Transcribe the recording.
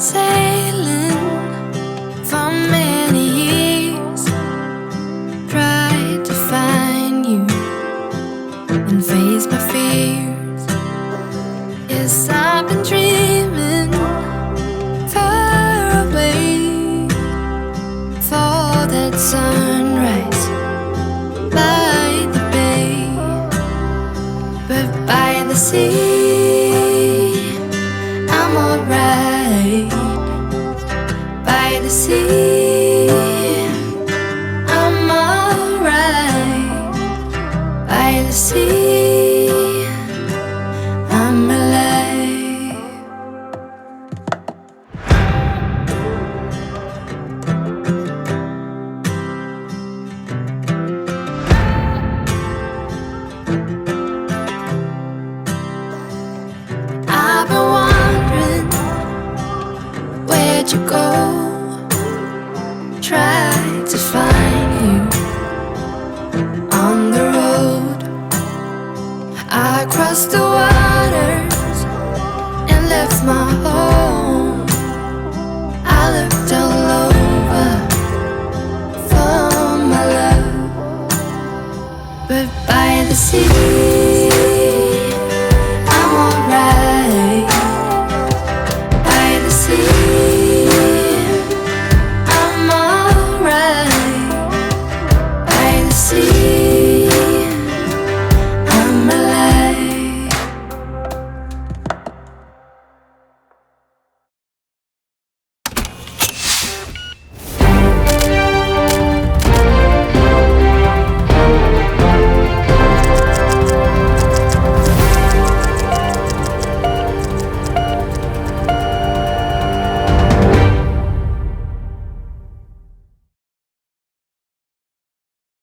sailing for many years, tried to find you and face my fears. Yes, I've been dreaming far away for that sunrise by the bay, but by the sea I'm alright. By the sea I'm alright. By the sea I'm alive. I've been wondering, where'd you go? Tried to find you on the road. I crossed the